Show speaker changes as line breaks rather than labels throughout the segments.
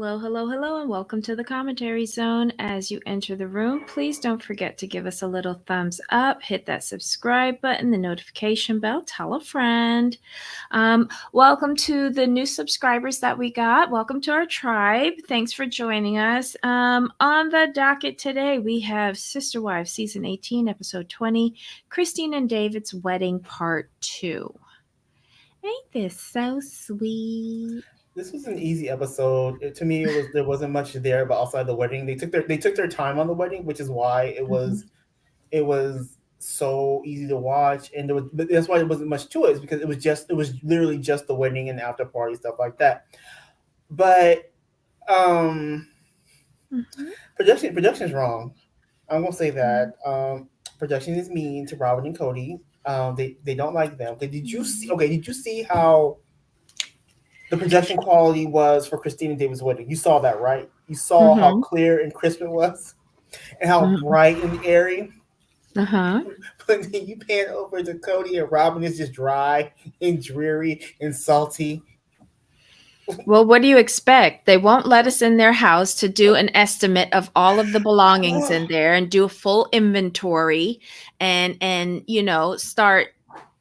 Hello, and welcome to the commentary zone. As you enter the room, please don't forget to give us a little thumbs up, hit that subscribe button, the notification bell, tell a friend. Welcome to the new subscribers that we got. Welcome to our tribe. Thanks for joining us. On the docket today, we have Sister Wives Season 18, Episode 20, Christine and David's Wedding Part 2. Ain't this so sweet?
This was an easy episode. To me, there wasn't much there, but outside the wedding, they took their time on the wedding, which is why it was so easy to watch, and but that's why there wasn't much to it. Is because it was literally just the wedding and the after party stuff like that. But um,
Mm-hmm.
production is wrong. I'm gonna say that production is mean to Robin and Kody. They don't like them. Okay, did you see? Okay, did you see how the projection quality was for Christine and David's wedding? You saw that, right? You saw how
Mm-hmm.
clear and crisp it was, and how
Mm-hmm.
bright and airy.
Uh-huh.
But then you pan over to Kody and Robin, is just dry and dreary and salty.
Well, what do you expect? They won't let us in their house to do an estimate of all of the belongings in there and do a full inventory and start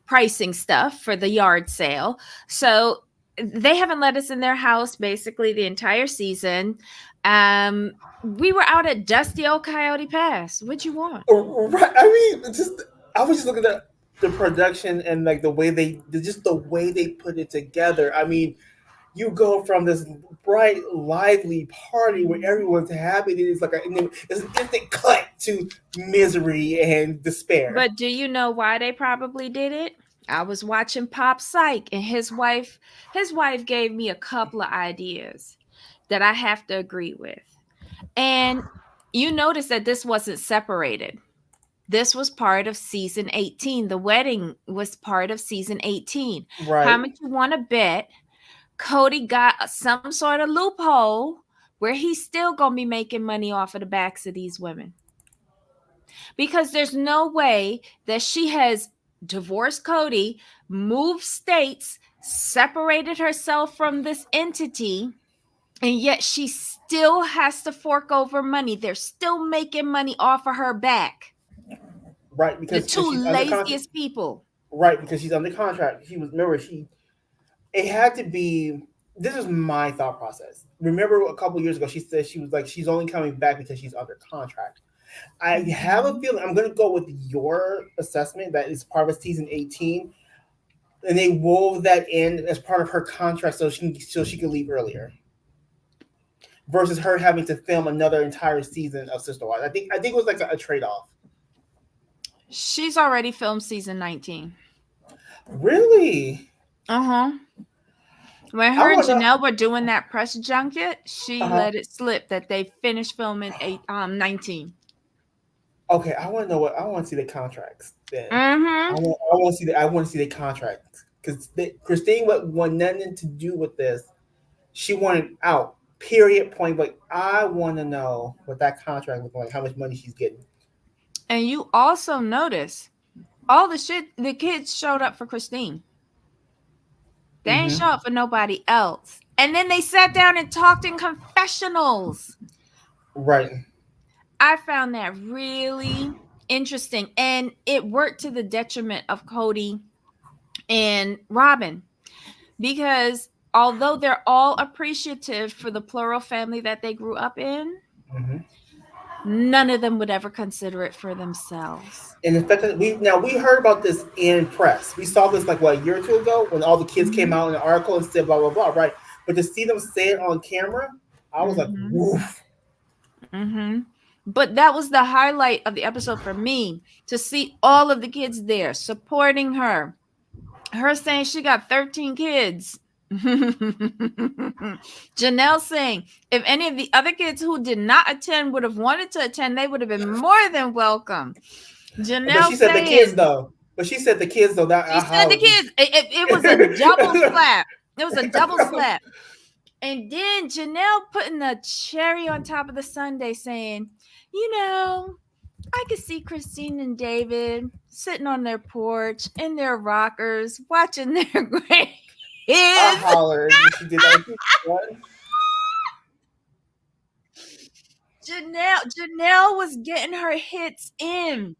pricing stuff for the yard sale. So they haven't let us in their house basically the entire season. We were out at dusty old Coyote Pass. What'd you want?
Right? I mean, I was just looking at the production and like the way they put it together. I mean, you go from this bright, lively party where everyone's happy. It's an instant cut to misery and despair.
But do you know why they probably did it? I was watching Pop Psych and his wife gave me a couple of ideas that I have to agree with. And you notice that this wasn't separated. This was part of season 18. The wedding was part of season 18. How
Right,
much you want to bet Kody got some sort of loophole where he's still going to be making money off of the backs of these women? Because there's no way that she has divorced Kody, moved states, separated herself from this entity, and yet she still has to fork over money. They're still making money off of her back.
right,
The
because
two
she's under contract.
laziest people.
Right, because she's under contract. She was remember she it had to be. This is my thought process. Remember a couple years ago, she said she was like she's only coming back because she's under contract. I have a
Mhm.
feeling I'm going to go with your assessment that it's part of season 18, and they wove that in as part of her contract so she could leave earlier versus her having to film another entire season of Sister Wives. I think it was like a trade off.
She's already filmed season 19.
Really,
Uh-huh. When
I
her and
want to.
Janelle were doing that press junket, she
Uh-huh.
let it slip that they finished filming 19.
Okay, I want to know what I want to see the contracts then.
Mm-hmm.
I want to see the contracts because Christine want nothing to do with this. She wanted out. Period. Point. But I want to know what that contract looks like. How much money she's getting.
And you also notice all the shit the kids showed up for Christine. They ain't
Hmm.
show up for nobody else. And then they sat down and talked in confessionals.
Right.
I found that really interesting. And it worked to the detriment of Kody and Robyn because although they're all appreciative for the plural family that they grew up in,
Hmm.
none of them would ever consider it for themselves.
And in fact, we heard about this in press. We saw this like what a year or two ago when all the kids came
Mm-hmm.
out in an article and said blah blah blah. Right. But to see them say it on camera, I was like,
Mm-hmm.
woof.
Mm-hmm. But that was the highlight of the episode for me to see all of the kids there supporting her. Her saying she got 13 kids. Janelle saying if any of the other kids who did not attend would have wanted to attend, they would have been more than welcome.
But
Janelle
she said the kids
saying,
though. But she said the kids though. That
she said the kids, it was a double slap. It was a double slap. And then Janelle putting the cherry on top of the sundae saying, I could see Christine and David sitting on their porch in their rockers watching their
I
grandkids.
hollered when she did that. What?
Janelle was getting her hits in.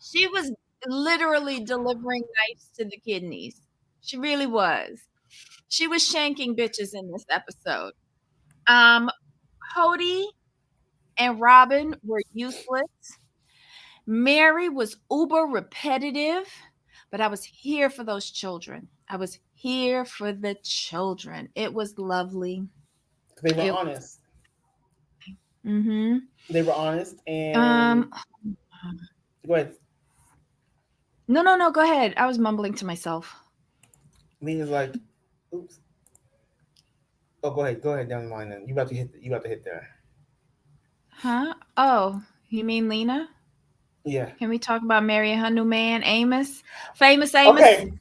She was literally delivering knives to the kidneys. She really was. She was shanking bitches in this episode. Um, Kody and Robyn were useless. Meri was uber repetitive, but I was here for those children. I was here for the children. It was lovely.
They were
It
honest.
mm-hmm.
They were honest and
Um
go ahead.
no, go ahead. I was mumbling to myself.
Lena's like, oops. Oh, go ahead. Go ahead down the line then. You about to hit. You about to hit there.
Huh? Oh, you mean Lena?
Yeah.
Can we talk about Meri and her new man, Amos? Famous Amos?
Okay.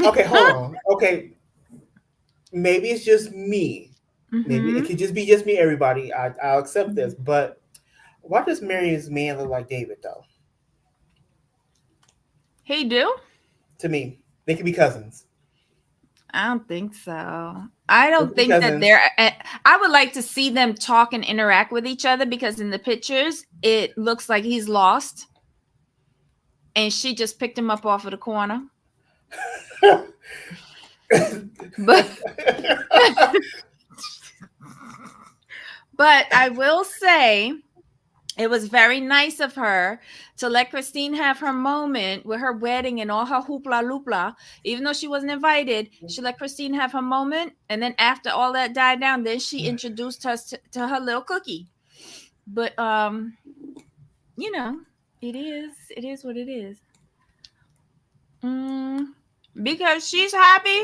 Okay. Hold on. Okay. Maybe it's just me. Maybe it
Mm-hmm.
could just be just me. Everybody, I'll accept this. But why does Mary's man look like David though?
He do?
To me, they could be cousins.
I don't think so. I
They
don't
could be
think that
cousins.
they're. I would like to see them talk and interact with each other because in the pictures it looks like he's lost, and she just picked him up off of the corner. But but I will say it was very nice of her to let Christine have her moment with her wedding and all her hoopla loopla. Even though she wasn't invited, she let Christine have her moment. And then after all that died down, then she introduced us to her little cookie. But you know, it is what it is. Mm, because she's happy.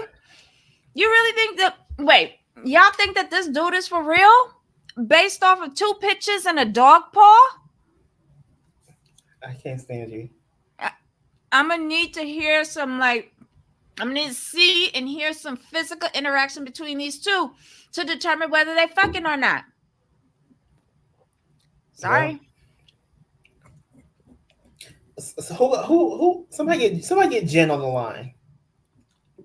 You really think that? Wait, y'all think that this dude is for real? Based off of 2 pictures and a dog paw?
I can't stand you.
I'm gonna need to hear some I'm gonna need to see and hear some physical interaction between these two to determine whether they fucking or not.
Well,
Sorry.
so who? Somebody get Jen on the line.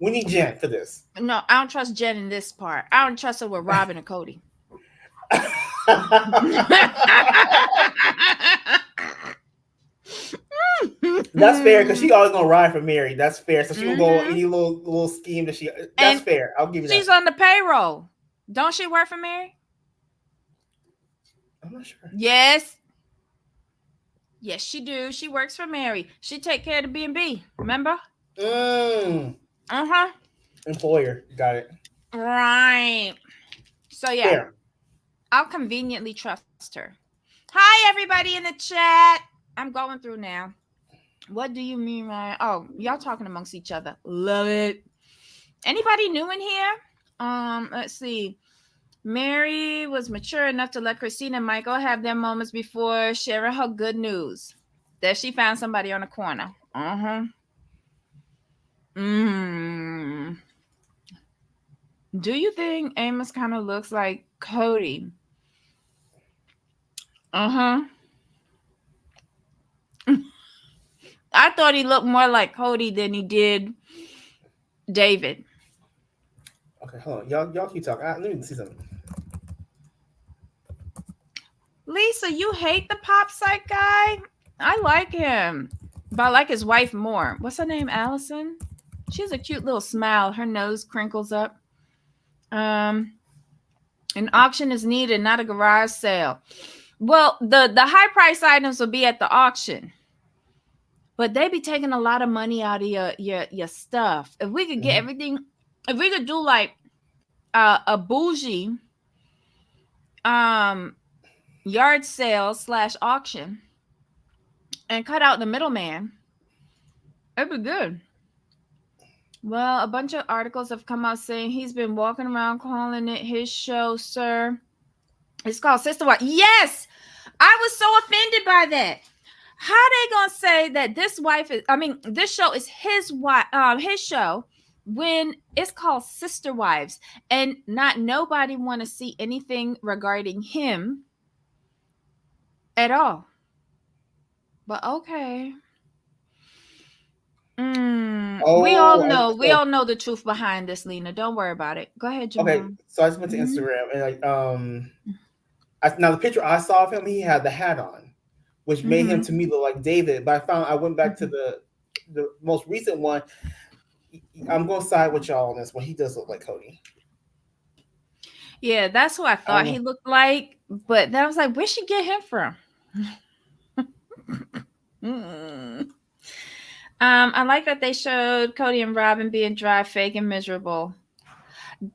We need Jen for this.
No, I don't trust Jen in this part. I don't trust her with Robyn and Kody.
That's fair because she always gonna ride for Meri. That's fair. So she gonna go
Mhm.
any little scheme that she. That's
And
fair. I'll give you
she's
that.
on the payroll. Don't she work for Meri?
I'm not sure.
Yes. Yes, she do. She works for Meri. She take care of the B&B. Remember? Uh-huh.
Employer, got it.
Right. So yeah,
Fair.
I'll conveniently trust her. Hi, everybody in the chat. I'm going through now. What do you mean, Ryan? Oh, y'all talking amongst each other. Love it. Anybody new in here? Let's see. Meri was mature enough to let Christina and Michael have their moments before sharing her good news that she found somebody on the corner. Mm. Do you think Amos kind of looks like Kody? I thought he looked more like Kody than he did David.
Okay, hold on. Y'all keep talking. Let me see something.
Lisa, you hate the pop psych guy? I like him, but I like his wife more. What's her name? Allison? She has a cute little smile. Her nose crinkles up. An auction is needed, not a garage sale. Well, the high price items will be at the auction, but they be taking a lot of money out of your stuff. If we could get everything, if we could do like a bougie yard sale / auction and cut out the middleman, it'd be good. Well, a bunch of articles have come out saying he's been walking around calling it his show, sir. It's called Sister Wife. Yes, I was so offended by that. How they gonna say that this show is his wife, his show, when it's called Sister Wives, and not nobody want to see anything regarding him at all. But okay. We all
Oh,
know. We all know the truth behind this, Lena. Don't worry about it. Go ahead,
okay.
Jamel.
So I just went to Instagram and Now the picture I saw of him, he had the hat on, which made him to me look like David. But I went back to the most recent one. I'm gonna side with y'all on this one. He does look like Kody.
Yeah, that's who I
I don't
thought
know.
he looked like. But then I was like, where'd she get him from? I like that they showed Kody and Robyn being dry, fake, and miserable.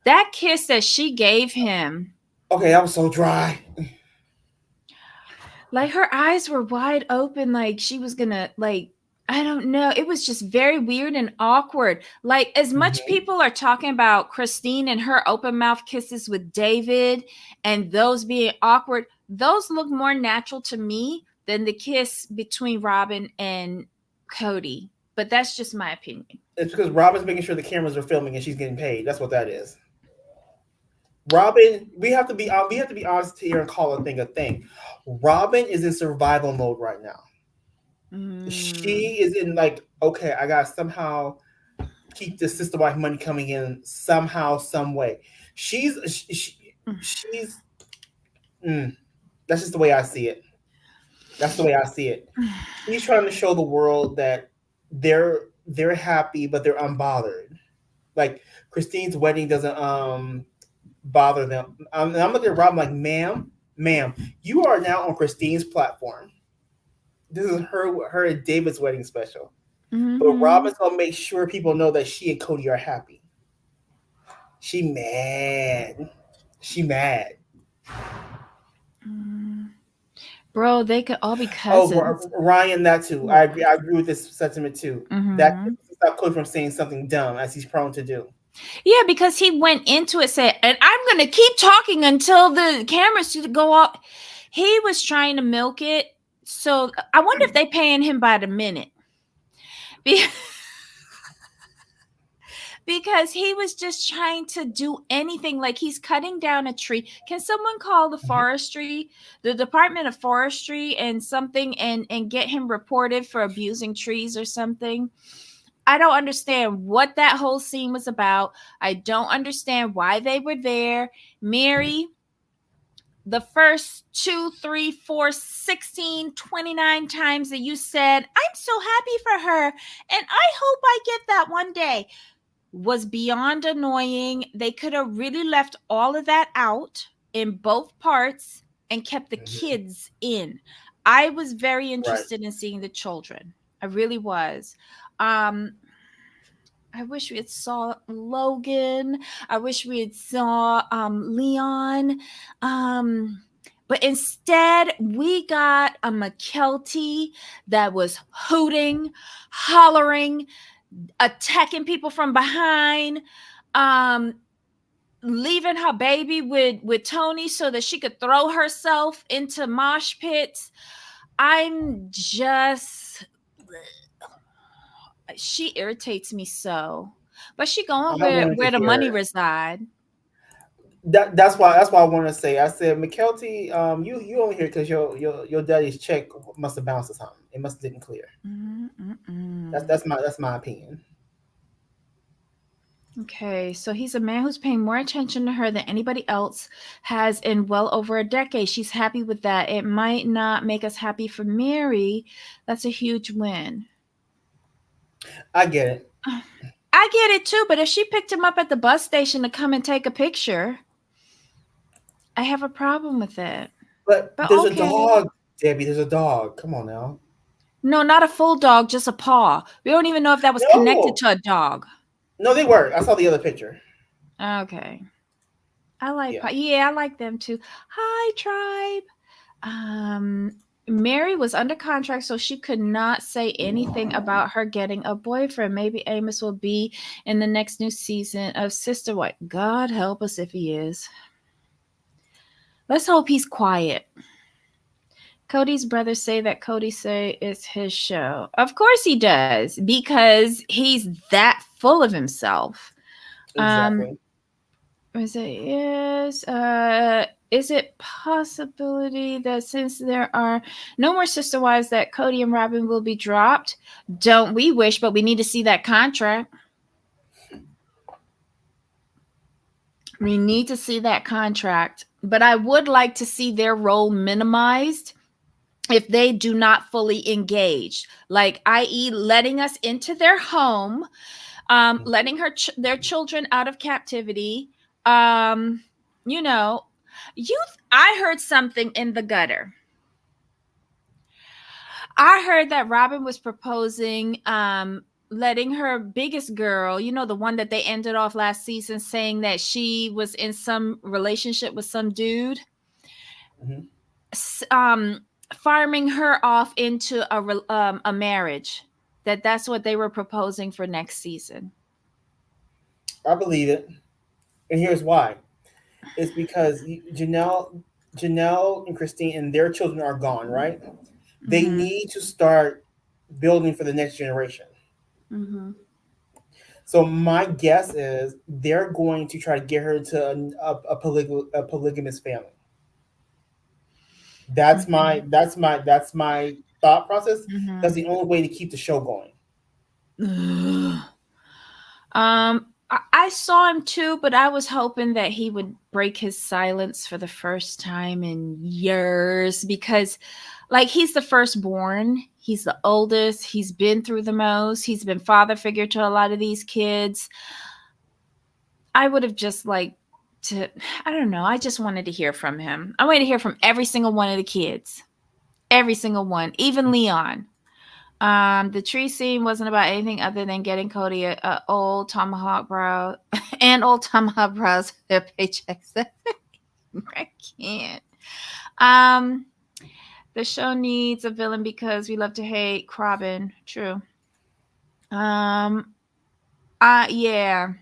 That kiss that she gave him,
Okay, I was so dry.
like her eyes were wide open, like she was gonna like. I don't know. It was just very weird and awkward. Like, as much
Mhm.
people are talking about Christine and her open mouth kisses with David and those being awkward, those look more natural to me than the kiss between Robyn and Kody. But that's just my opinion.
It's because Robin's making sure the cameras are filming and she's getting paid. That's what that is. Robyn, we have to be honest here and call a thing a thing. Robyn is in survival mode right now.
Mm.
She is in like, okay, I gotta somehow keep this sister wife money coming in somehow, some way. She's she's mm, that's just the way I see it. That's the way I see it. She's trying to show the world that they're happy, but they're unbothered. Like Christine's wedding doesn't bother them. I'm looking at Rob like, ma'am, you are now on Christine's platform. This is her and David's wedding special. But
Mm-hmm.
Robin's gonna make sure people know that she and Kody are happy. She mad. She mad.
Mm. Bro, they could all be
Oh,
cousins.
Ryan, that too.
What?
I agree with this sentiment too. That
Mm-hmm.
stop Cody from saying something dumb as he's prone to do.
Yeah, because he went into it saying, and I'm going to keep talking until the cameras go off. He was trying to milk it. So I wonder if they paying him by the minute. Because he was just trying to do anything, like he's cutting down a tree. Can someone call the Department of Forestry and something, and get him reported for abusing trees or something? I don't understand what that whole scene was about. I don't understand why they were there. Meri, the first 2, 3, 4, 16, 29 times that you said, I'm so happy for her and I hope I get that one day, was beyond annoying. They could have really left all of that out in both parts and kept the
Mm-hmm.
kids in. I was very
Right.
interested in seeing the children. I really was. Um, I wish we had saw Logan. I wish we had saw Leon. Um, but instead, we got a McKelty that was hooting, hollering, attacking people from behind, um, leaving her baby with Tony so that she could throw herself into mosh pits. I'm just, she irritates me so. But she going
I wanted to
where the money
hear
reside.
that's why I wanted to say. I said, McKelty, you only here because your daddy's check must have bounced or something. It must have didn't clear.
Mm-mm-mm.
That's my opinion.
Okay, so he's a man who's paying more attention to her than anybody else has in well over a decade. She's happy with that. It might not make us happy for Meri. That's a huge win.
I get it,
I get it too, but if she picked him up at the bus station to come and take a picture, I have a problem with it.
but
But
there's a
okay.
dog, Debbie. There's a dog. Come on now.
No, not a full dog, just a paw. We don't even know if that was connected
No,
to a dog.
no, they were. I saw the other picture.
Okay. I like
Yeah.
yeah, I like them too. Hi, tribe. Um, Meri was under contract, so she could not say anything about her getting a boyfriend. Maybe Amos will be in the next new season of Sister Wife. God help us if he is. Let's hope he's quiet. Kody's brothers say that Kody say it's his show. Of course he does, because he's that full of himself. Um,
Exactly.
is it yes? Is it possibility that since there are no more sister wives that Kody and Robyn will be dropped? Don't we wish, but we need to see that contract. We need to see that contract. but I would like to see their role minimized if they do not fully engage, like, i.e., letting us into their home, letting their children out of captivity. Um, you know, youth. I heard something in the gutter. I heard that Robyn was proposing letting her biggest girl, the one that they ended off last season, saying that she was in some relationship with some dude,
Mm-hmm.
um, farming her off into a marriage. That's what they were proposing for next season.
I believe it, and here's why. It's because Janelle and Christine and their children are gone, right? They
Mm-hmm.
need to start building for the next generation.
Mm-hmm.
So my guess is they're going to try to get her to a polygamous family. That's my thought process. That's the only way to keep the show going.
Mm-hmm. I saw him too, but I was hoping that he would break his silence for the first time in years, because, like, he's the firstborn, he's the oldest, he's been through the most, he's been father figure to a lot of these kids. I would have just liked to, I don't know, I just wanted to hear from him. I wanted to hear from every single one of the kids, every single one, even Leon. The tree scene wasn't about anything other than getting Kody a old tomahawk brow and old tomahawk brows their paychecks. I can't. Um, the show needs a villain because we love to hate Robyn. True. Um, yeah.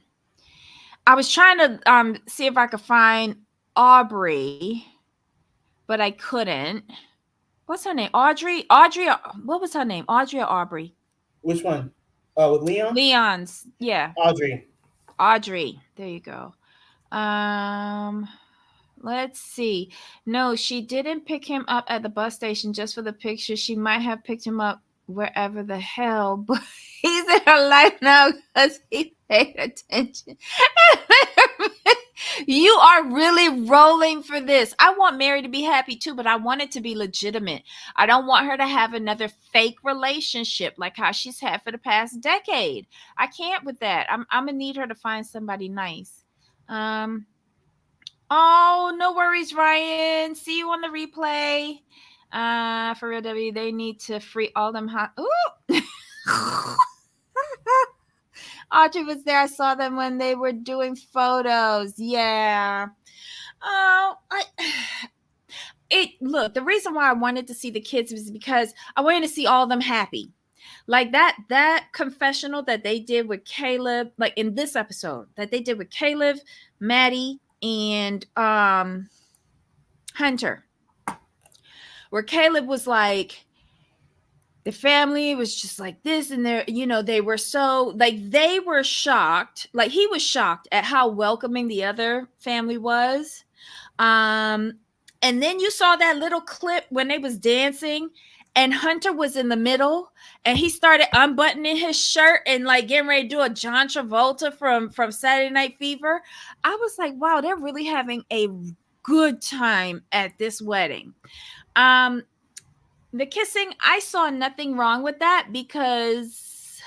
I was trying to see if I could find Aubrey, but I couldn't. What's her name? Audrey. Audrey. What was her name? Audrey or Aubrey?
Which one? With Leon?
Leon's. Yeah.
Audrey.
Audrey. There you go. Um, let's see. No, she didn't pick him up at the bus station just for the picture. She might have picked him up wherever the hell, but he's in her life now because he paid attention. You are really rolling for this. I want Meri to be happy too, but I want it to be legitimate. I don't want her to have another fake relationship like how she's had for the past decade. I can't with that. I'm gonna need her to find somebody nice. Um, oh, no worries, Ryan. See you on the replay. For real, W, they need to free all them hot. Ooh. Audrey was there. I saw them when they were doing photos. Yeah. Oh, look, the reason why I wanted to see the kids was because I wanted to see all of them happy. Like that confessional that they did with Caleb, like in this episode, that they did with Caleb, Maddie, and Hunter, where Caleb was like, the family was just like this, and they were so, like, they were shocked, like he was shocked at how welcoming the other family was. And then you saw that little clip when they was dancing and Hunter was in the middle and he started unbuttoning his shirt and like getting ready to do a John Travolta from Saturday Night Fever. I was like, wow, they're really having a good time at this wedding. The kissing, I saw nothing wrong with that because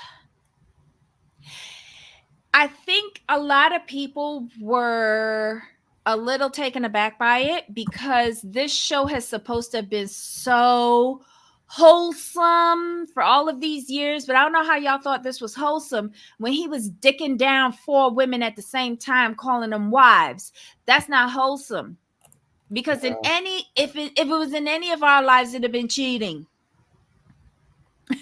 I think a lot of people were a little taken aback by it because this show has supposed to have been so wholesome for all of these years, but I don't know how y'all thought this was wholesome when he was dicking down 4 women at the same time, calling them wives. That's not wholesome, because if it was in any of our lives, it'd have been cheating.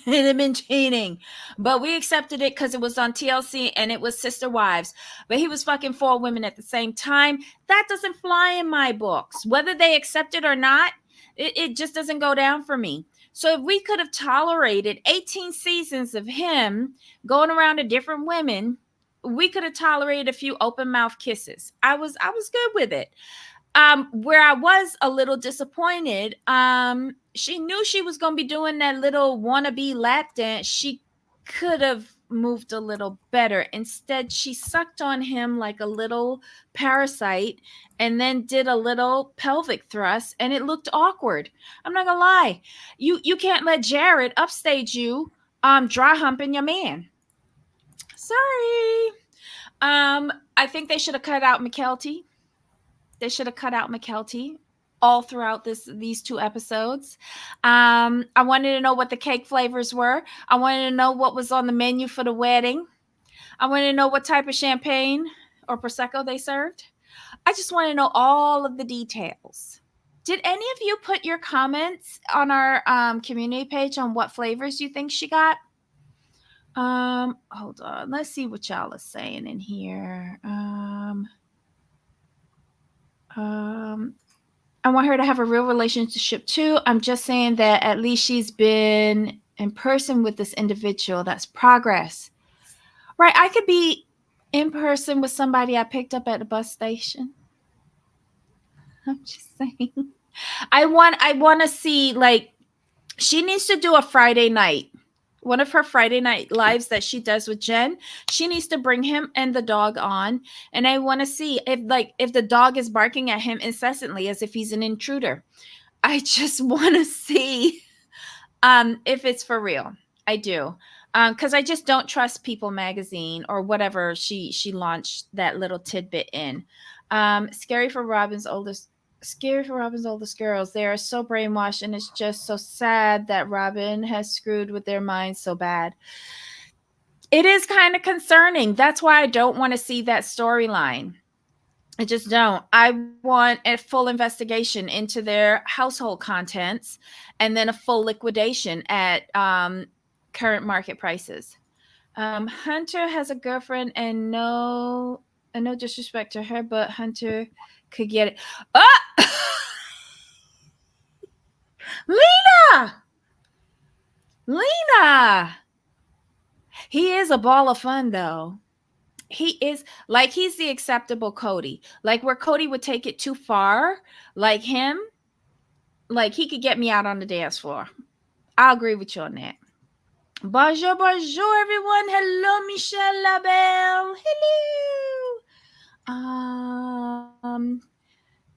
It had been cheating, but we accepted it because it was on TLC and it was Sister Wives. But he was fucking 4 women at the same time. That doesn't fly in my books. Whether they accept it or not, it just doesn't go down for me. So if we could have tolerated 18 seasons of him going around to different women, we could have tolerated a few open mouth kisses. I was good with it. Where I was a little disappointed, she knew she was going to be doing that little wannabe lap dance. She could have moved a little better. Instead, she sucked on him like a little parasite and then did a little pelvic thrust, and it looked awkward. I'm not gonna lie. You can't let Jared upstage you dry humping your man. Sorry. I think they should have cut out McKelty. They should have cut out McKelty all throughout these two episodes. I wanted to know what the cake flavors were. I wanted to know what was on the menu for the wedding. I wanted to know what type of champagne or prosecco they served. I just want to know all of the details. Did any of you put your comments on our community page on what flavors you think she got? Hold on. Let's see what y'all are saying in here. Um, I want her to have a real relationship too. I'm just saying that at least she's been in person with this individual. That's progress. Right. I could be in person with somebody I picked up at the bus station. I'm just saying. I want to see, like, she needs to do a Friday night. One of her Friday night lives that she does with Jen, she needs to bring him and the dog on, and I want to see if the dog is barking at him incessantly as if he's an intruder. I just want to see if it's for real. I do. Because I just don't trust People Magazine or whatever she launched that little tidbit in. Scary for Robyn's oldest Scary for Robyn's oldest girls. They are so brainwashed, and it's just so sad that Robyn has screwed with their minds so bad. It is kind of concerning. That's why I don't want to see that storyline. I just don't. I want a full investigation into their household contents and then a full liquidation at current market prices. Hunter has a girlfriend, and no disrespect to her, but Hunter could get it. Ah! Lena! Lena! He is a ball of fun, though. He is, like, he's the acceptable Kody. Like, where Kody would take it too far, like him, like, he could get me out on the dance floor. I'll agree with you on that. Bonjour, bonjour, everyone. Hello, Michelle Labelle. Hello.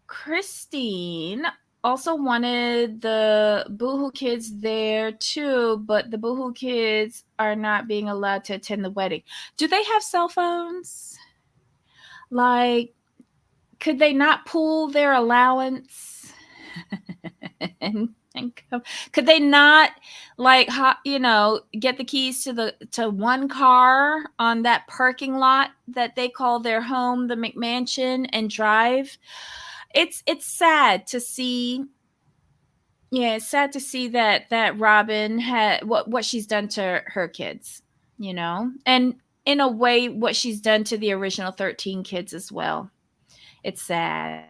Christine also wanted the Boohoo kids there too, but the Boohoo kids are not being allowed to attend the wedding. Do they have cell phones? Like, could they not pool their allowance? and come? Could they not, like, get the keys to one car on that parking lot that they call their home, the McMansion, and drive? It's sad to see. Yeah, it's sad to see that Robyn had what she's done to her kids, and in a way what she's done to the original 13 kids as well. It's sad.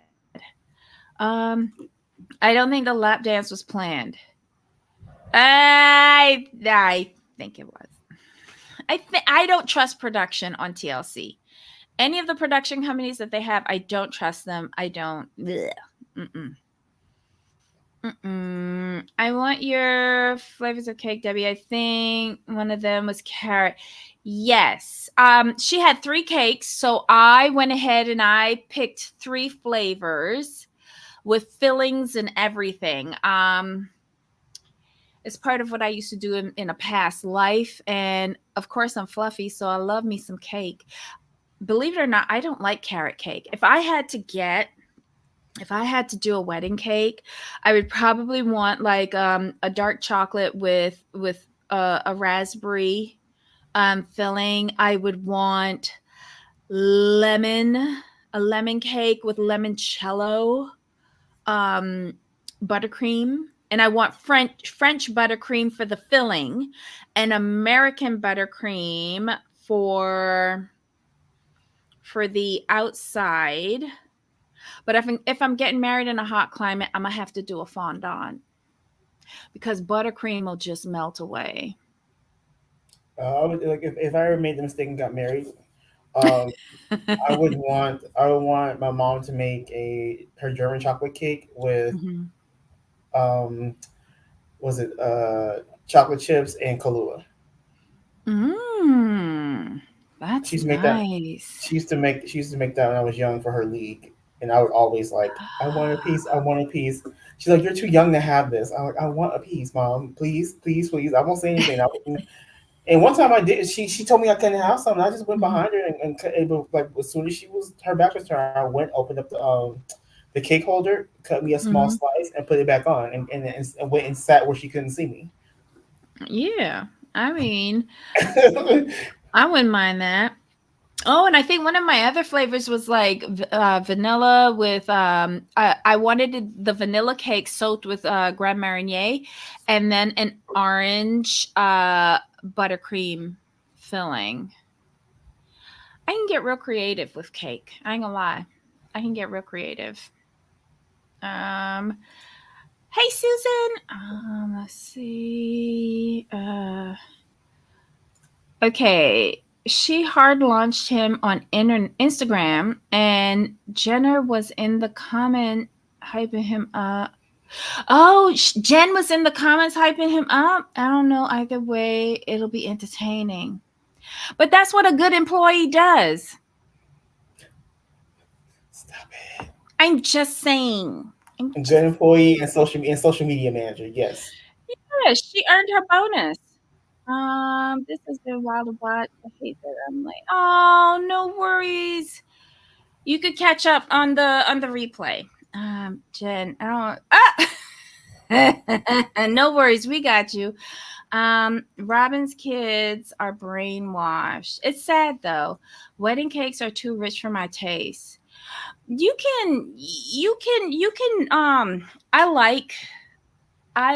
um I don't think the lap dance was planned. I think it was. I don't trust production on TLC. Any of the production companies that they have, I don't trust them. I don't. Bleh. Mm-mm. Mm-mm. I want your flavors of cake, Debbie. I think one of them was carrot. Yes. She had 3 cakes, so I went ahead and I picked 3 flavors with fillings and everything. It's part of what I used to do in a past life, and of course I'm fluffy, so I love me some cake. Believe it or not, I don't like carrot cake. If I had to do a wedding cake, I would probably want like a dark chocolate with a raspberry filling. I would want lemon, a lemon cake with limoncello, um, buttercream, and I want French buttercream for the filling, and American buttercream for the outside. But if I'm getting married in a hot climate, I'm gonna have to do a fondant because buttercream will just melt away.
I would, like, if I ever made the mistake and got married, um, I would want my mom to make her German chocolate cake with
Mhm.
um was it chocolate chips and Kahlua.
Mm.
She
That's
used to make that.
nice.
She used to make that when I was young for her league, and I would always like, I want a piece. I want a piece. She's like, you're too young to have this. I'm like, I want a piece, mom. Please, please, please. I won't say anything. And one time I did. She told me I couldn't have something. I just went
Mhm.
behind her like as soon as she was her back was turned, I went opened up the cake holder, cut me a small
Mhm.
slice, and put it back on, and went and sat where she couldn't see me.
Yeah. I mean, I wouldn't mind that. Oh, and I think one of my other flavors was like vanilla with I wanted the vanilla cake soaked with Grand Marnier, and then an orange buttercream filling. I can get real creative with cake. I ain't gonna lie. I can get real creative. Um, hey Susan. Let's see. Okay. She hard launched him on Instagram, and Jenner was in the comment hyping him up. Oh, Jen was in the comments hyping him up. I don't know. Either way, it'll be entertaining. But that's what a good employee does.
Stop it.
I'm just saying. I'm
A good
just
employee
saying.
and social media manager. Yes.
Yeah, she earned her bonus. This has been wild to watch. I hate that. I'm like, oh, no worries. You could catch up on the replay. Jen, I don't. No worries, we got you. Robin's kids are brainwashed. It's sad though. Wedding cakes are too rich for my taste. You can. I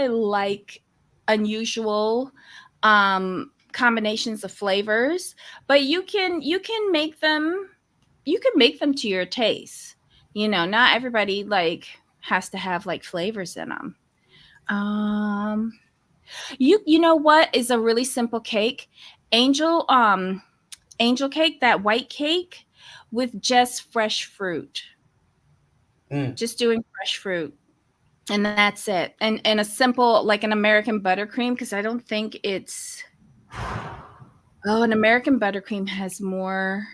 like unusual combinations of flavors, but you can make them to your taste. Not everybody like has to have like flavors in them. Um, you know what is a really simple cake? Angel angel cake, that white cake with just fresh fruit.
Mm.
Just doing fresh fruit. And that's it. And a simple like an American buttercream because I don't think it's oh, an American buttercream has more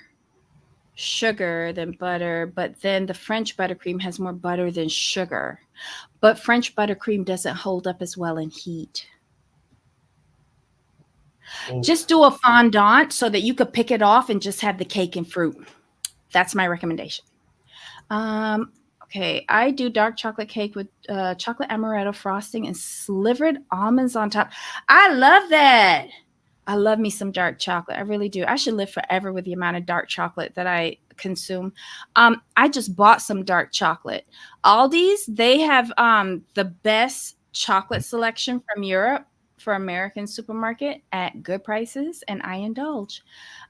sugar than butter, but then the French buttercream has more butter than sugar. But French buttercream doesn't hold up as well in heat. Just
Oof.
do a fondant so that you could pick it off and just have the cake and fruit. That's my recommendation. Um, okay, I do dark chocolate cake with chocolate amaretto frosting and slivered almonds on top. I love that. I love me some dark chocolate. I really do. I should live forever with the amount of dark chocolate that I consume. I just bought some dark chocolate. Aldi's, they have the best chocolate selection from Europe for American supermarket at good prices, and I indulge.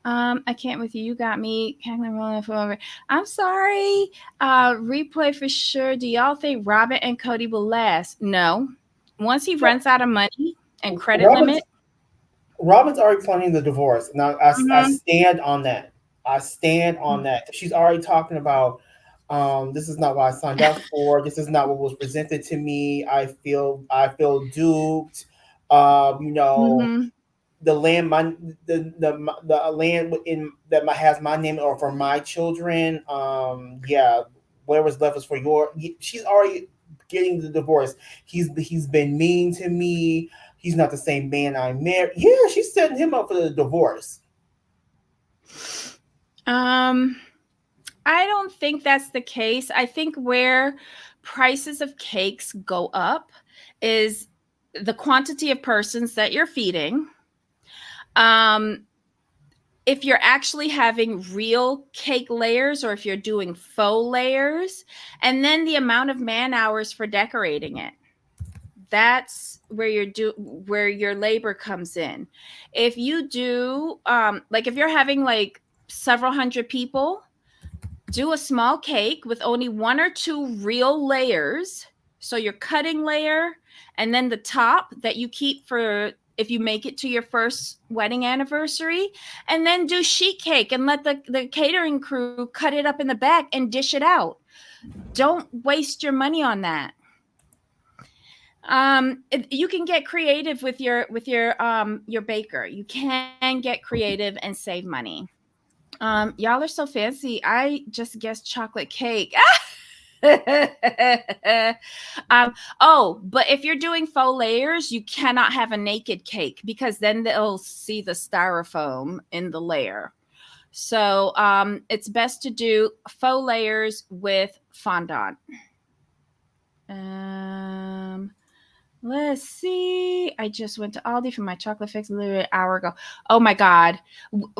I can't with you. You got me cackling rolling over. I'm sorry. Replay for sure. Do y'all think Robin and Kody will last? No. Once he runs out of money and credit
Robin's
limit.
Robin's already planning the divorce. Now I
Mhm.
stand on that. I stand on that. She's already talking about this is not what I signed up for. This is not what was presented to me. I feel duped. You know,
Mhm.
the land my the land in that has my name or for my children. Yeah, whatever's left is for your. She's already getting the divorce. He's been mean to me. He's not the same man I married. Yeah, she's setting him up for the divorce.
Um, I don't think that's the case. I think where prices of cakes go up is the quantity of persons that you're feeding. Um, if you're actually having real cake layers or if you're doing faux layers, and then the amount of man hours for decorating it. That's where your labor comes in. If you do like if you're having like several hundred people, do a small cake with only one or two real layers. So your cutting layer and then the top that you keep for if you make it to your first wedding anniversary, and then do sheet cake and let the catering crew cut it up in the back and dish it out. Don't waste your money on that. You can get creative with your baker. You can get creative and save money. Y'all are so fancy. I just guessed chocolate cake. But if you're doing faux layers, you cannot have a naked cake because then they'll see the styrofoam in the layer. So it's best to do faux layers with fondant. Um, let's see. I just went to Aldi for my chocolate fix literally an hour ago. Oh my God.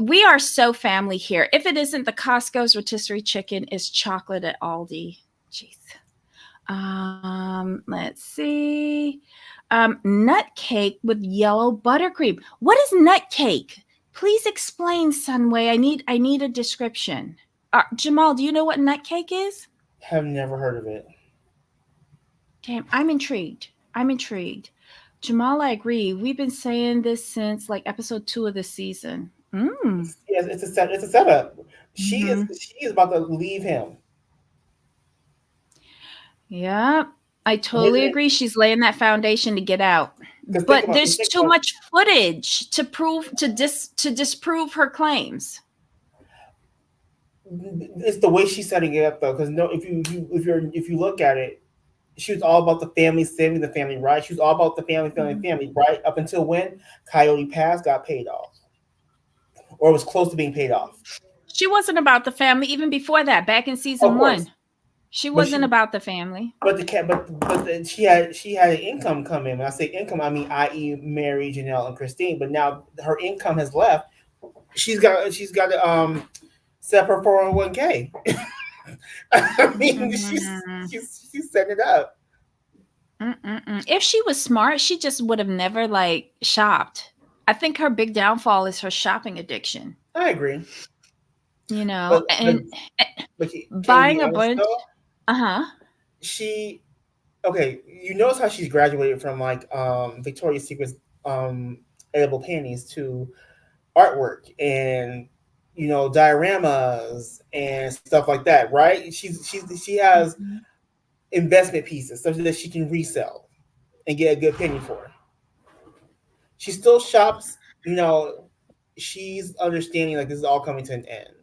We are so family here. If it isn't the Costco's rotisserie chicken, it's chocolate at Aldi. Jeez. Let's see. Nut cake with yellow buttercream. What is nut cake? Please explain, Sunway. I need a description. Jamal, do you know what nut cake is?
Have never heard of it.
Damn, I'm intrigued. I'm intrigued. Jamal, I agree. We've been saying this since like episode 2 of this season. Mm.
Yes, it's a setup.
Mm-hmm.
She is about to leave him.
Yeah, I totally
Because
agree. She's laying that foundation to get out.
think
But
about
there's
think
too
about
much footage to disprove her claims.
it's the way she's setting it up though. Because no, if you look at it, she was all about the family, saving the family, right? She was all about the family,
Mhm.
family, right? Up until when Coyote Pass got paid off, or was close to being paid off.
She wasn't about the family even before that. Back in
Of
season
course,
1, she
but
wasn't about the family.
the cat, she had an income come in. When I say income, I mean i.e. Meri, Janelle, and Christine. But now her income has left. She's got to set her 401k. I mean,
Mm-mm.
she's setting it up.
Mm-mm. If she was smart, she just would have never like shopped. I think her big downfall is her shopping addiction.
I agree,
You know,
but but
and
but can you be
buying a
honest
bunch.
though?
Uh-huh.
She okay. You notice how she's graduated from like Victoria's Secret's um edible panties to artwork and dioramas and stuff like that, right? She has
Mhm.
investment pieces such that she can resell and get a good penny for. She still shops, you know. She's understanding like this is all coming to an end.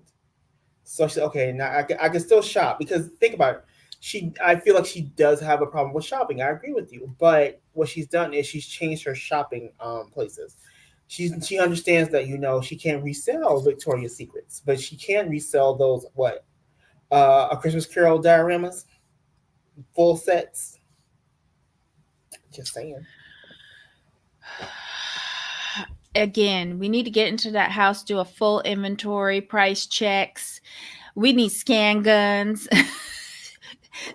So she said, okay, now I can still shop because think about it. I feel like she does have a problem with shopping. I agree with you, but what she's done is she's changed her shopping places. She understands that she can't resell Victoria's Secrets, but she can resell those a Christmas Carol dioramas, full sets. Just saying.
Again, we need to get into that house, do a full inventory, price checks. We need scan guns,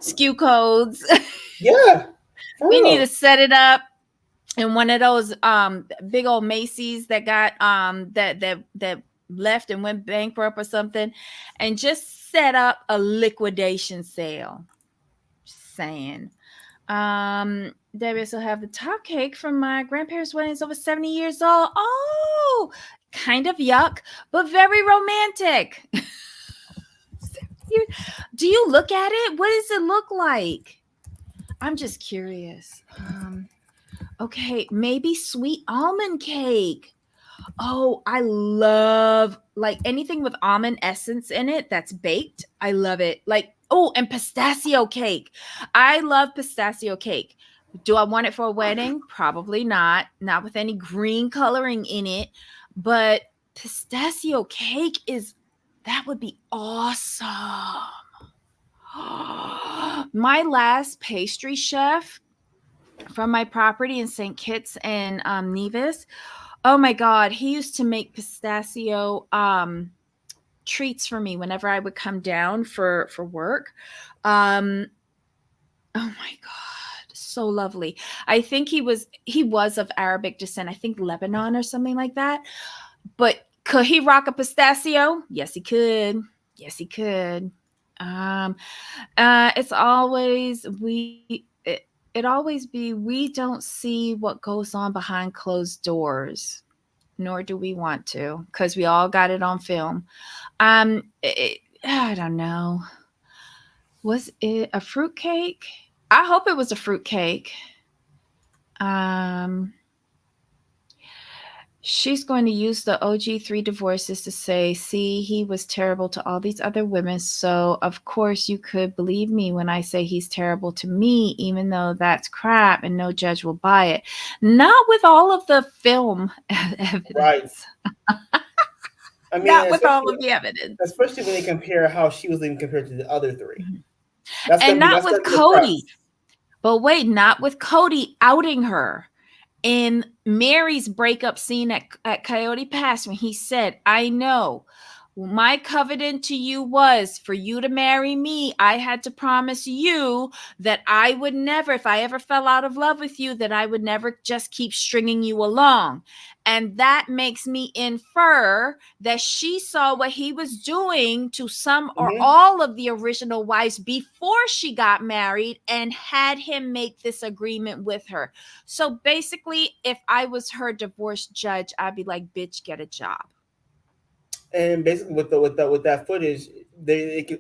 SKU codes.
Yeah, for
We need to
real.
set it up in one of those big old Macy's that got that left and went bankrupt or something, and just set up a liquidation sale. Just saying. They also have the top cake from my grandparents' wedding. Is over 70 years old. Oh, kind of yuck, but very romantic. Do you look at it? What does it look like? I'm just curious. Okay, maybe sweet almond cake. Oh, I love like anything with almond essence in it that's baked. I love it. Like, oh, and pistachio cake. I love pistachio cake. Do I want it for a wedding? Probably not. Not with any green coloring in it. But pistachio cake is that would be awesome. My last pastry chef from my property in St. Kitts and Nevis. Oh my God, he used to make pistachio treats for me whenever I would come down for work. Um, oh my God, so lovely. I think he was of Arabic descent. I think Lebanon or something like that. But could he rock a pistachio? Yes, he could. Yes, he could. Um, it's always it always be we don't see what goes on behind closed doors, nor do we want to, because we all got it on film. I don't know. Was it a fruit cake? I hope it was a fruit cake. Um, She's going to use the OG3 divorces to say, see, he was terrible to all these other women. So, of course, you could believe me when I say he's terrible to me, even though that's crap and no judge will buy it. Not with all of the film
Right.
evidence.
I mean,
Not with all of the evidence.
especially when they compare how she was even compared to the other three.
Mhm. And not
That's
with
gonna be the
Kody.
crux.
But wait, not with Kody outing her. In Meri's breakup scene at Coyote Pass, when he said, I know my covenant to you was for you to marry me. I had to promise you that I would never, if I ever fell out of love with you, that I would never just keep stringing you along. And that makes me infer that she saw what he was doing to some or
Mm-hmm.
all of the original wives before she got married and had him make this agreement with her. So basically, if I was her divorce judge, I'd be like, bitch, get a job.
And basically, with that footage,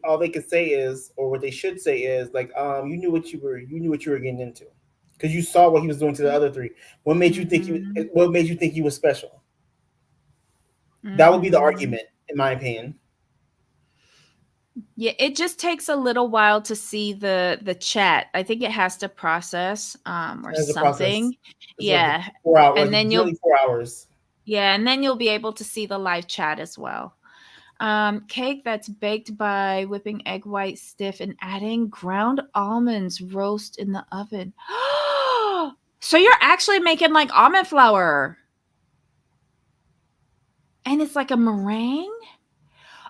all they can say is, or what they should say is, like, you knew what you were getting into, because you saw what he was doing to the other three.
Mm-hmm.
What made you think he was special? That would be the
Mm-hmm.
argument, in my opinion.
Yeah, it just takes a little while to see the chat. I think it has to process or
As a process.
something.
It's like
Yeah.
4 hours,
And
like
then
nearly 4 hours.
you'll be able to see the live chat as well. Cake that's baked by whipping egg white stiff and adding ground almonds roast in the oven. So you're actually making like almond flour. And it's like a meringue?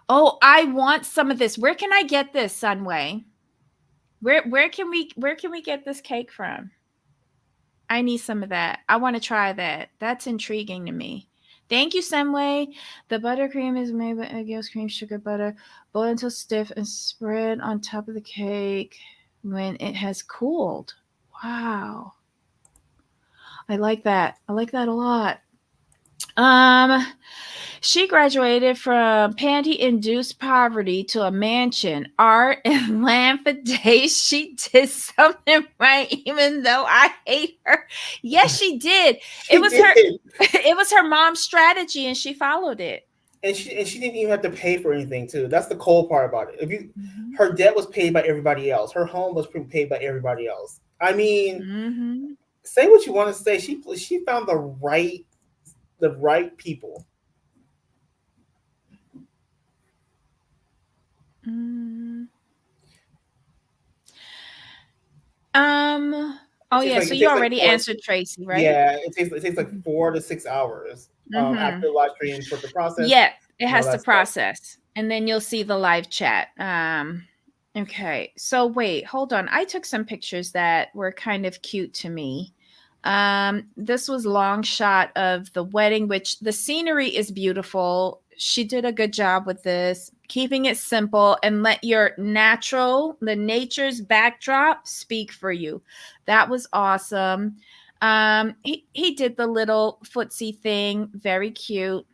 Oh, I want some of this. Where can I get this, Sunway? Where can we get this cake from? I need some of that. I want to try that. That's intriguing to me. Thank you, Sunway. The buttercream is made with egg yolks, cream, sugar, butter, boiled until stiff, and spread on top of the cake when it has cooled. Wow, I like that. I like that a lot. Um, She graduated from panty induced poverty to a mansion, art, and land for days. She did something right, even though I hate her. Yes, she did. It
She
was her
did.
it was her mom's strategy and she followed it.
And she didn't even have to pay for anything too. That's the cold part about it. If you
Mhm.
Her debt was paid by everybody else. Her home was paid by everybody else. I mean,
Mhm.
say what you want to say. She found the right people.
Mm. Um
It
oh
takes
yeah,
like
so
it
you
takes like
already
four.
answered Tracy, right?
Yeah, it takes like 4 to 6 hours after
Mhm.
live stream for the process
Yeah, it
and all
has to
that stuff.
process. And then you'll see the live chat. Okay. So wait, hold on. I took some pictures that were kind of cute to me. This was long shot of the wedding, which the scenery is beautiful. She did a good job with this, keeping it simple and let the nature's backdrop speak for you. That was awesome. He did the little footsie thing, very cute.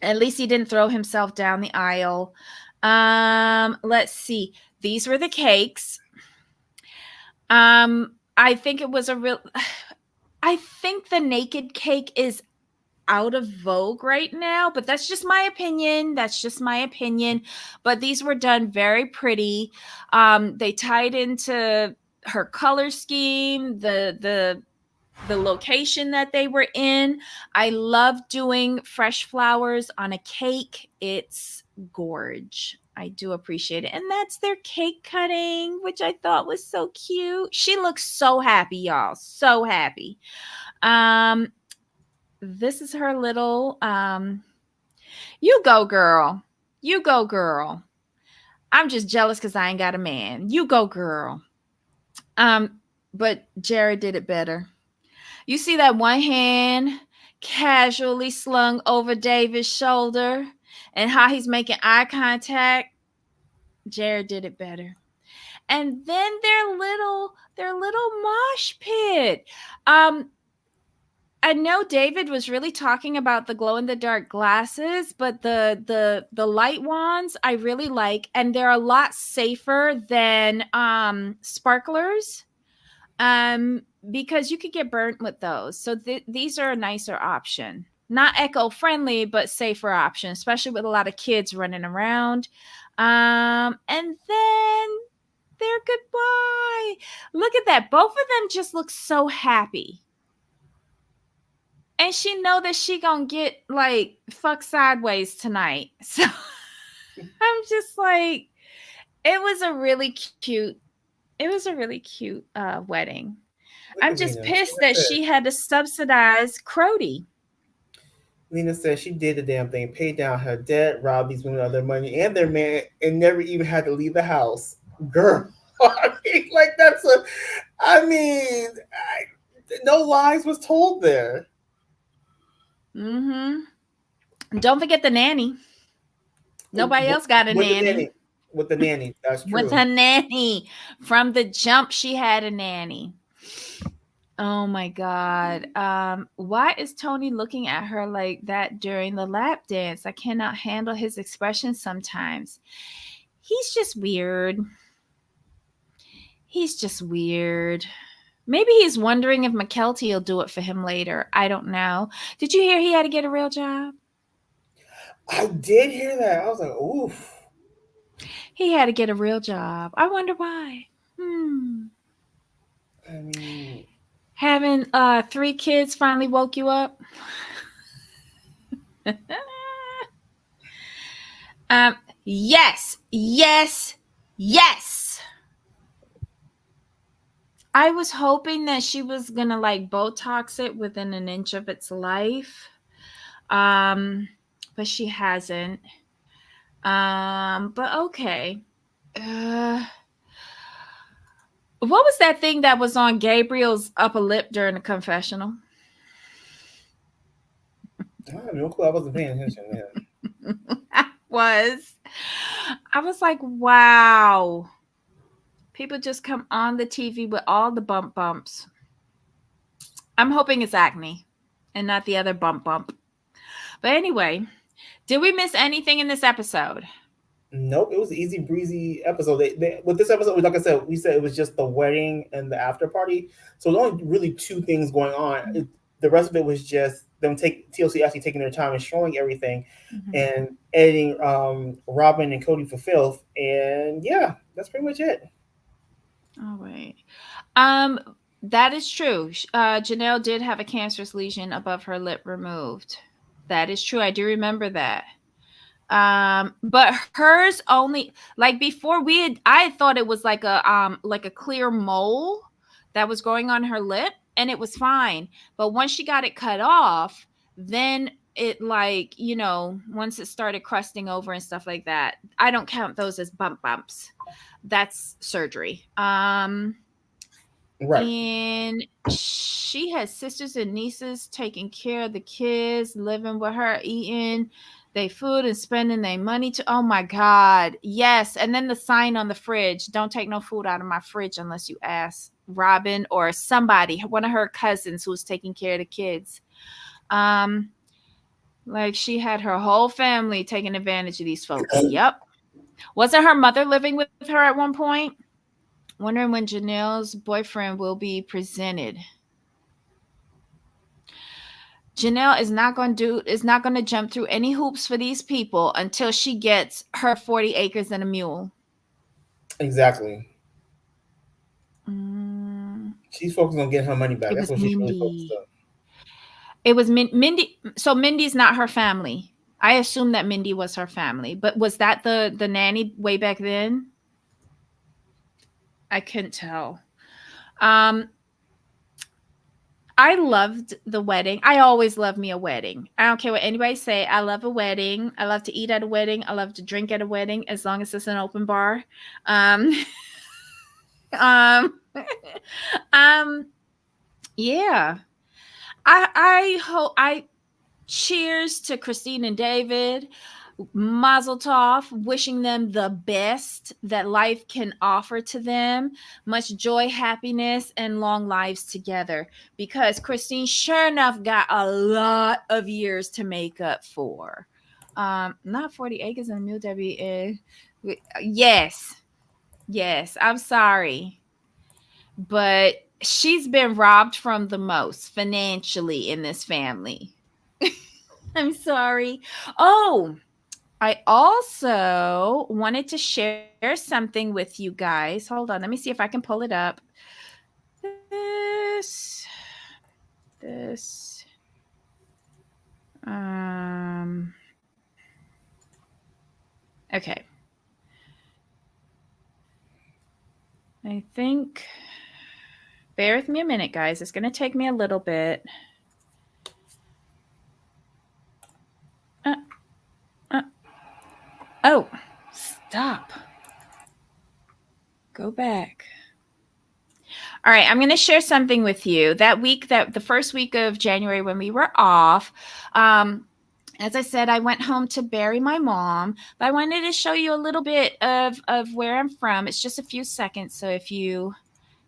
At least he didn't throw himself down the aisle. Let's see. These were the cakes. I think it was a real I think the naked cake is out of vogue right now, but that's just my opinion. That's just my opinion. But these were done very pretty. They tied into her color scheme, the location that they were in. I love doing fresh flowers on a cake. It's gorge. I do appreciate it. And that's their cake cutting, which I thought was so cute. She looks so happy, y'all. So happy. Um, this is her little you go girl. You go girl. I'm just jealous because I ain't got a man. You go girl. Um, but Jared did it better. You see that one hand casually slung over David's shoulder and how he's making eye contact? Jared did it better. And then their little mosh pit. Um, I know David was really talking about the glow in the dark glasses, but the light wands I really like, and they're a lot safer than sparklers. Because you could get burnt with those. So these are a nicer option. not eco-friendly, but safer option, especially with a lot of kids running around. And then their goodbye. Look at that. Both of them just look so happy. And she know that she gonna get like fucked sideways tonight. So I'm just like, it was a really cute, wedding.
Look
I'm
at
just
Nina.
pissed that she had to subsidize Crody.
Lena said she did the damn thing, paid down her debt, robbed these women of their money and their man, and never even had to leave the house. Girl, I mean, like that's a, I mean, no lies was told there.
Don't forget the nanny. Nobody else got a
With the
nanny.
nanny, with the nanny, that's
With
true.
a nanny. From the jump, she had a nanny. Oh my God. Why is Tony looking at her like that during the lap dance? I cannot handle his expression sometimes. He's just weird. He's just weird. Maybe he's wondering if McKelty will do it for him later. I don't know. Did you hear he had to get a real job?
I did hear that. I was like, oof.
He had to get a real job. I wonder why.
I mean,
Having 3 kids finally woke you up? um, yes, yes, yes. I was hoping that she was gonna like Botox it within an inch of its life. But she hasn't. But okay. What was that thing that was on Gabriel's upper lip during the confessional?
I have no clue. I wasn't paying attention then.
I was like, wow. People just come on the TV with all the bumps. I'm hoping it's acne and not the other bump. But anyway, did we miss anything in this episode?
Nope, it was an easy breezy episode. With this episode, like I said, we said it was just the wedding and the after party. So there's only really 2 things going on. The rest of it was just them TLC actually taking their time and showing everything, and editing Robyn and Kody for filth. And yeah, that's pretty much it.
Oh wait, that is true. Janelle did have a cancerous lesion above her lip removed. That is true. I do remember that. But hers only, like before I thought it was like a clear mole that was growing on her lip and it was fine. But once she got it cut off, then it like, once it started crusting over and stuff like that, I don't count those as bumps. That's surgery.
Right.
And she has sisters and nieces taking care of the kids, living with her, eating their food and spending their money to. Oh my God. Yes. And then the sign on the fridge, don't take no food out of my fridge unless you ask Robyn or somebody, one of her cousins who was taking care of the kids. Like she had her whole family taking advantage of these folks. Yep. Wasn't her mother living with her at one point? Wondering when Janelle's boyfriend will be presented. Janelle is not going to jump through any hoops for these people until she gets her 40 acres and a mule.
Exactly.
Mm.
She's focused on getting her money back. That's what she's really focused on.
It was Mindy. So Mindy's not her family. I assume that Mindy was her family, but was that the nanny way back then? I couldn't tell. I loved the wedding. I always love me a wedding. I don't care what anybody say. I love a wedding. I love to eat at a wedding. I love to drink at a wedding as long as it's an open bar. Yeah. I hope cheers to Christine and David. Mazel tov, wishing them the best that life can offer to them. Much joy, happiness, and long lives together. Because Christine sure enough got a lot of years to make up for. Not 40 acres and a mule, Debbie. Yes. I'm sorry. But she's been robbed from the most financially in this family. I'm sorry. Oh, I also wanted to share something with you guys. Hold on, let me see if I can pull it up. This, this, um, okay. I think, bear with me a minute, guys. It's going to take me a little bit. Uh, uh, oh, stop. Go back. All right, I'm going to share something with you. That week, that the first week of January when we were off, as I said, I went home to bury my mom, but I wanted to show you a little bit of where I'm from. It's just a few seconds, so if you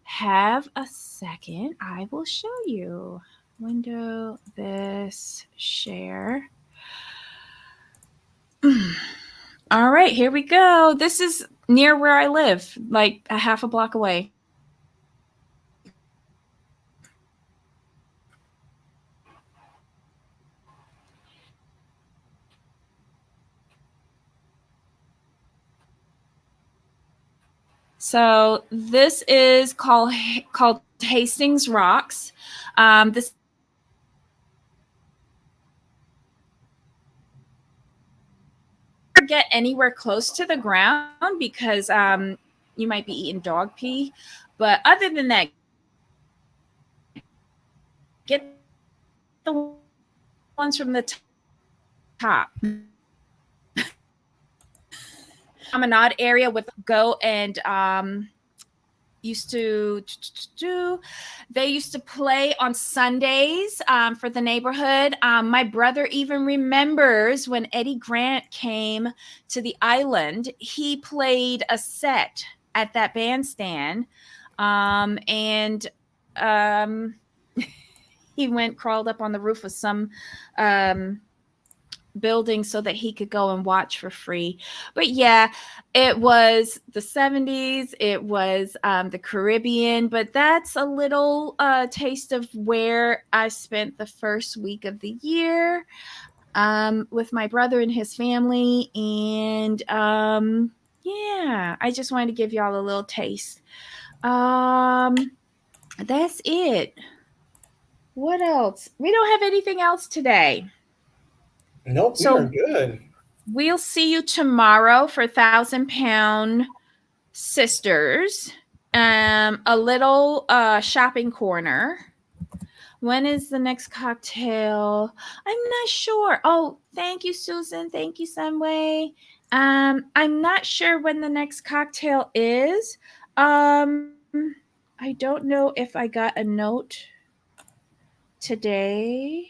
have a second, I will show you. Window, this, share. All right, here we go. This is near where I live, like a half a block away. So this is called Hastings Rocks. This is a place where I never get anywhere close to the ground because you might be eating dog pee. But other than that, get the ones from the top. I'm an odd area with go and used to do. They used to play on Sundays for the neighborhood. My brother even remembers when Eddie Grant came to the island. He played a set at that bandstand, and um, he went crawled up on the roof of some um, building so that he could go and watch for free. But yeah, it was the 70s, it was the Caribbean, but that's a little taste of where I spent the first week of the year with my brother and his family. And yeah, I just wanted to give y'all a little taste. That's it. What else? We don't have anything else today.
Nope, we are
So
good.
we'll see you tomorrow for 1,000 Pound Sisters. A little shopping corner. When is the next cocktail? I'm not sure. Oh, thank you, Susan. Thank you, Sunway. I'm not sure when the next cocktail is. I don't know if I got a note today.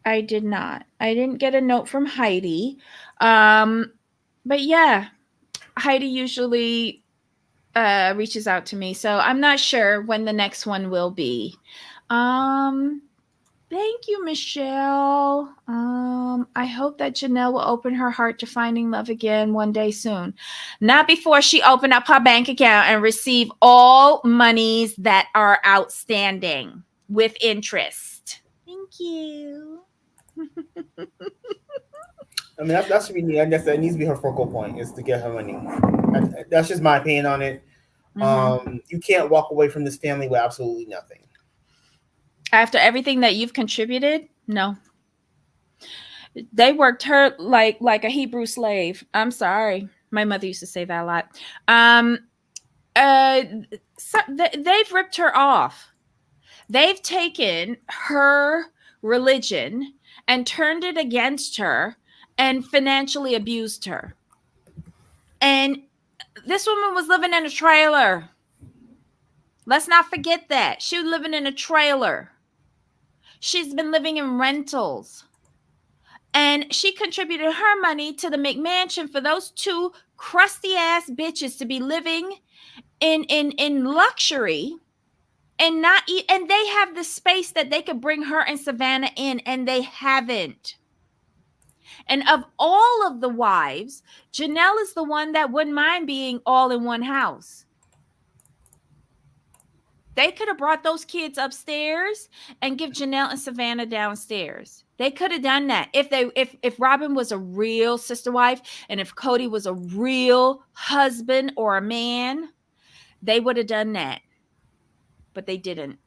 I did not. I didn't get a note from Heidi. Um, but yeah, Heidi usually reaches out to me, so I'm not sure when the next one will be. Um, Thank you, Michelle. I hope that Janelle will open her heart to finding love again one day soon. Not before she open up her bank account and receive all monies that are outstanding with interest. Thank you.
I mean, that should be. I guess that needs to be her focal point is to get her money. And that's just my opinion on it.
Mm-hmm.
You can't walk away from this family with absolutely nothing.
After everything that you've contributed, no. They worked her like a Hebrew slave. I'm sorry. My mother used to say that a lot. Um, they've ripped her off. They've taken her religion and turned it against her and financially abused her. And this woman was living in a trailer. Let's not forget that. She was living in a trailer. She's been living in rentals. And she contributed her money to the McMansion for those two crusty ass bitches to be living in luxury and not eat, and they have the space that they could bring her and Savannah in, and they haven't. And of all of the wives, Janelle is the one that wouldn't mind being all in one house. They could have brought those kids upstairs and give Janelle and Savannah downstairs. They could have done that. If Robyn was a real sister wife and if Kody was a real husband or a man, they would have done that. But they didn't.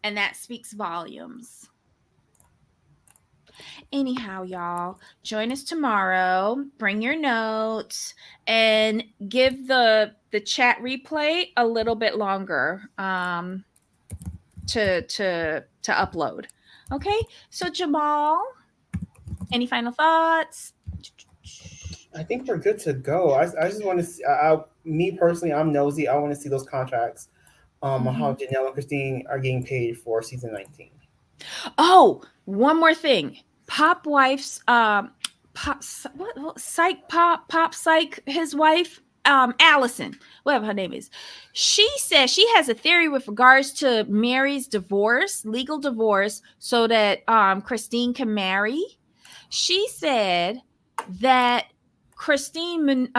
And that speaks volumes. Anyhow, y'all, join us tomorrow. Bring your notes and give the chat replay a little bit longer to upload. Okay, so Jamal, any final thoughts?
I think we're good to go. I just want to see. Me personally, I'm nosy. I want to see those contracts. On how Janelle and Christine are getting paid for season 19.
Oh, one more thing. Pop wife's pop psych, his wife, Allison, whatever her name is. She says she has a theory with regards to Meri's divorce, legal divorce, so that Christine can marry. She said that Robyn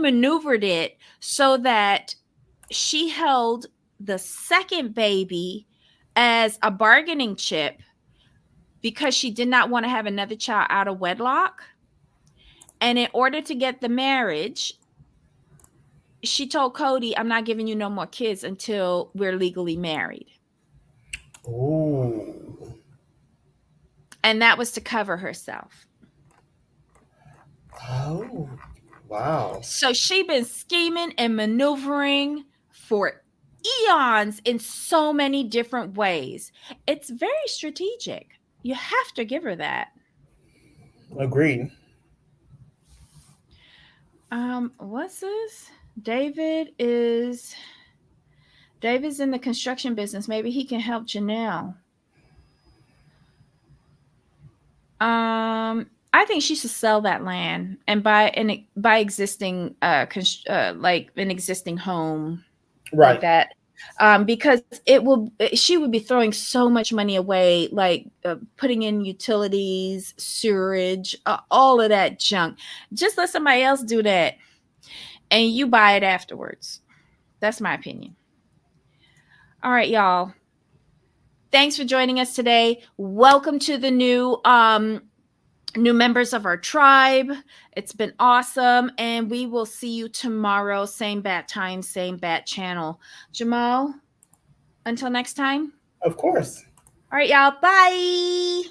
maneuvered it so that she held the second baby as a bargaining chip because she did not want to have another child out of wedlock. And in order to get the marriage, she told Kody, I'm not giving you no more kids until we're legally married.
Ooh.
And that was to cover herself.
Oh, wow.
So she been scheming and maneuvering for eons in so many different ways. It's very strategic. You have to give her that.
Agreed.
What's this? David's in the construction business. Maybe he can help Janelle. I think she should sell that land and buy existing like an existing home,
right,
like that. Because she would be throwing so much money away, like putting in utilities, sewerage, all of that junk. Just let somebody else do that and you buy it afterwards. That's my opinion. All right, y'all. Thanks for joining us today. Welcome to the new members of our tribe. It's been awesome. And we will see you tomorrow. Same bat time, same bat channel. Jamal, until next time.
Of course.
All right, y'all. Bye.